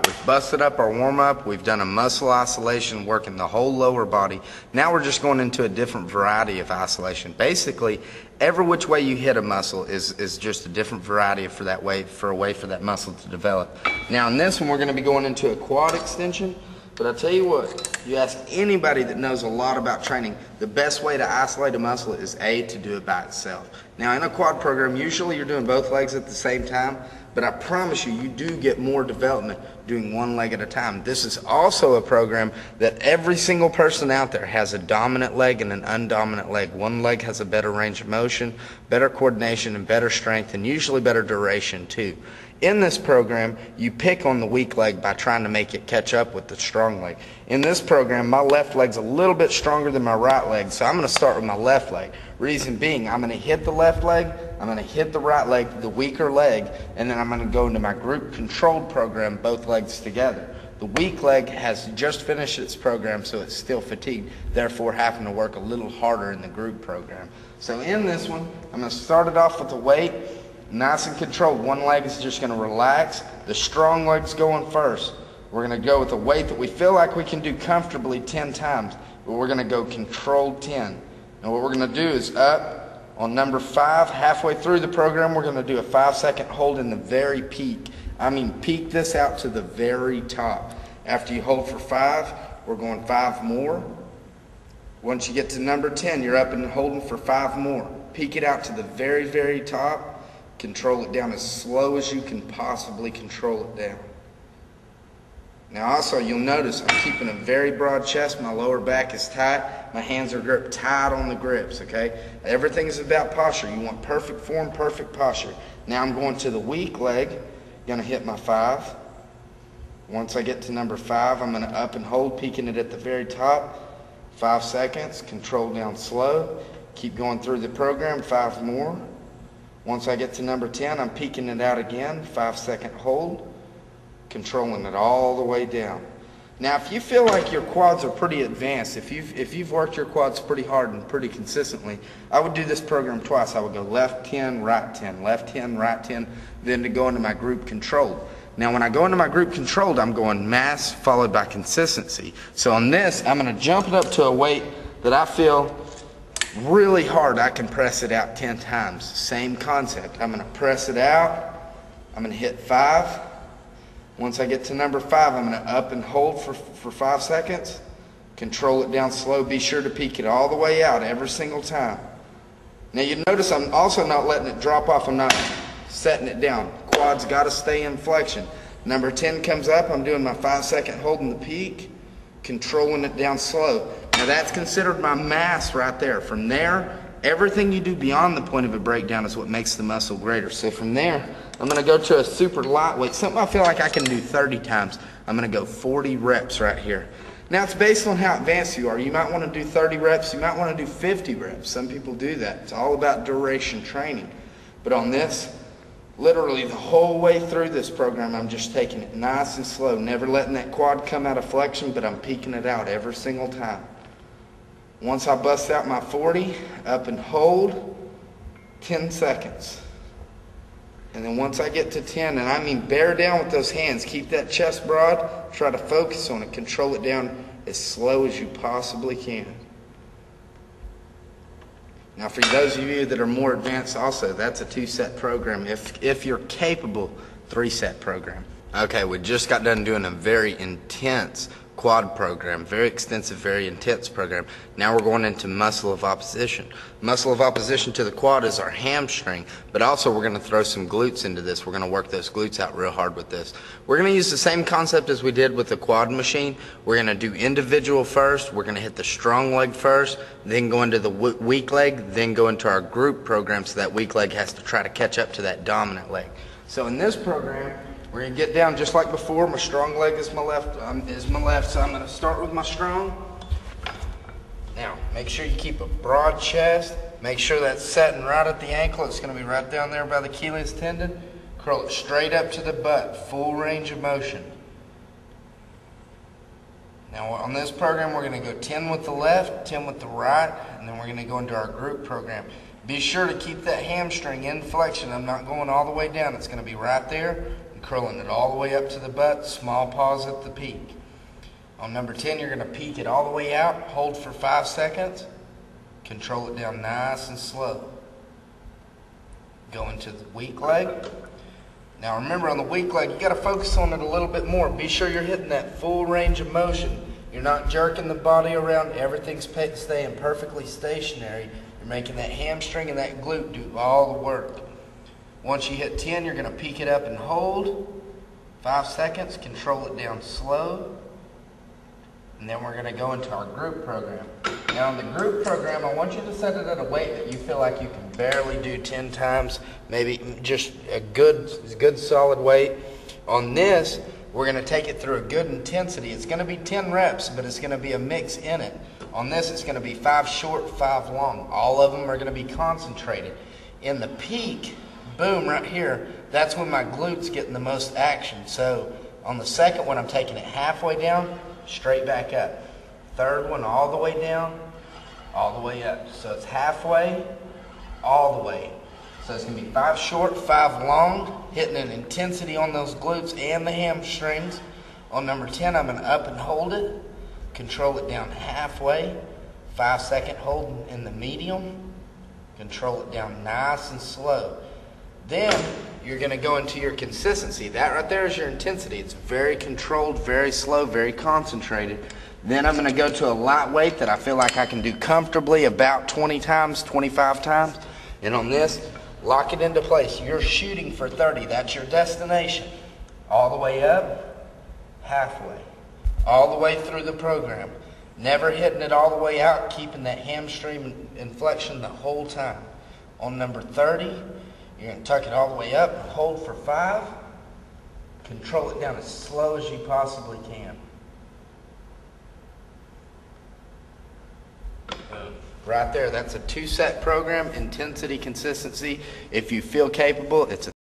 we've busted up our warm-up, we've done a muscle isolation, working the whole lower body. Now we're just going into a different variety of isolation. Basically, every which way you hit a muscle is just a different variety for a way for that muscle to develop. Now in this one, we're going to be going into a quad extension. But I tell you what, you ask anybody that knows a lot about training, the best way to isolate a muscle is to do it by itself. Now in a quad program, usually you're doing both legs at the same time, but I promise you, you do get more development doing one leg at a time. This is also a program that every single person out there has a dominant leg and an undominant leg. One leg has a better range of motion, better coordination, and better strength, and usually better duration too. In this program, you pick on the weak leg by trying to make it catch up with the strong leg. In this program, my left leg's a little bit stronger than my right leg, so I'm going to start with my left leg. Reason being, I'm going to hit the left leg, I'm going to hit the right leg, the weaker leg, and then I'm going to go into my group controlled program, both legs together. The weak leg has just finished its program, so it's still fatigued, therefore having to work a little harder in the group program. So in this one, I'm going to start it off with the weight. Nice and controlled. One leg is just going to relax. The strong leg's going first. We're going to go with a weight that we feel like we can do comfortably 10 times, but we're going to go controlled 10. And what we're going to do is up on number 5, halfway through the program, we're going to do a 5-second hold in the very peak. I mean, peak this out to the very top. After you hold for 5, we're going 5 more. Once you get to number 10, you're up and holding for 5 more. Peak it out to the very, very top. Control it down as slow as you can possibly control it down. Now also, you'll notice I'm keeping a very broad chest. My lower back is tight. My hands are gripped tight on the grips, okay? Everything is about posture. You want perfect form, perfect posture. Now I'm going to the weak leg. Going to hit my 5. Once I get to number 5, I'm going to up and hold, peaking it at the very top. 5 seconds. Control down slow. Keep going through the program. 5 more. Once I get to number 10, I'm peeking it out again, 5-second hold, controlling it all the way down. Now, if you feel like your quads are pretty advanced, if you've worked your quads pretty hard and pretty consistently, I would do this program twice. I would go left 10, right 10, left 10, right 10, then to go into my group controlled. Now, when I go into my group controlled, I'm going mass followed by consistency. So on this, I'm going to jump it up to a weight that I feel really hard. I can press it out 10 times. Same concept. I'm going to press it out. I'm going to hit 5. Once I get to number 5, I'm going to up and hold for 5 seconds. Control it down slow. Be sure to peak it all the way out every single time. Now you notice I'm also not letting it drop off. I'm not setting it down. Quad's got to stay in flexion. Number 10 comes up. I'm doing my 5-second hold in the peak. Controlling it down slow. Now that's considered my mass right there. From there, everything you do beyond the point of a breakdown is what makes the muscle greater. So from there, I'm going to go to a super lightweight, something I feel like I can do 30 times. I'm going to go 40 reps right here. Now it's based on how advanced you are. You might want to do 30 reps. You might want to do 50 reps. Some people do that. It's all about duration training. But on this, literally the whole way through this program, I'm just taking it nice and slow, never letting that quad come out of flexion, but I'm peeking it out every single time. Once I bust out my 40, up and hold, 10 seconds. And then once I get to 10, and I mean bear down with those hands, keep that chest broad, try to focus on it, control it down as slow as you possibly can. Now for those of you that are more advanced also, that's a 2-set program. If you're capable, 3-set program. Okay, we just got done doing a very intense quad program, very extensive, very intense program. Now we're going into muscle of opposition. Muscle of opposition to the quad is our hamstring, but also we're going to throw some glutes into this. We're going to work those glutes out real hard with this. We're going to use the same concept as we did with the quad machine. We're going to do individual first. We're going to hit the strong leg first, then go into the weak leg, then go into our group program, so that weak leg has to try to catch up to that dominant leg. So in this program, we're going to get down just like before. My strong leg is my left, so I'm going to start with my strong. Now, make sure you keep a broad chest. Make sure that's setting right at the ankle. It's going to be right down there by the Achilles tendon. Curl it straight up to the butt, full range of motion. Now, on this program, we're going to go 10 with the left, 10 with the right, and then we're going to go into our group program. Be sure to keep that hamstring in flexion. I'm not going all the way down. It's going to be right there. curling it all the way up to the butt, small pause at the peak. On number 10, you're going to peak it all the way out, hold for 5 seconds, control it down nice and slow. Go into the weak leg. Now remember, on the weak leg, you got to focus on it a little bit more. Be sure you're hitting that full range of motion. You're not jerking the body around. Everything's staying perfectly stationary. You're making that hamstring and that glute do all the work. Once you hit 10, you're going to peak it up and hold. 5 seconds, control it down slow. And then we're going to go into our group program. Now in the group program, I want you to set it at a weight that you feel like you can barely do 10 times, maybe just a good solid weight. On this, we're going to take it through a good intensity. It's going to be 10 reps, but it's going to be a mix in it. On this, it's going to be 5 short, 5 long. All of them are going to be concentrated. In the peak, boom, right here, that's when my glutes getting the most action. So on the second one, I'm taking it halfway down, straight back up. Third one, all the way down, all the way up. So it's halfway, all the way. So it's going to be 5 short, 5 long, hitting an intensity on those glutes and the hamstrings. On number 10, I'm going to up and hold it, control it down halfway, 5 second hold in the medium, control it down nice and slow. Then you're going to go into your consistency. That right there is your intensity. It's very controlled, very slow, very concentrated. Then I'm going to go to a light weight that I feel like I can do comfortably about 20 times, 25 times. And on this, lock it into place. You're shooting for 30. That's your destination. All the way up, halfway. All the way through the program. Never hitting it all the way out, keeping that hamstring inflection the whole time. On number 30, you're going to tuck it all the way up, hold for 5. Control it down as slow as you possibly can. Right there, that's a 2-set program, intensity, consistency. If you feel capable, it's a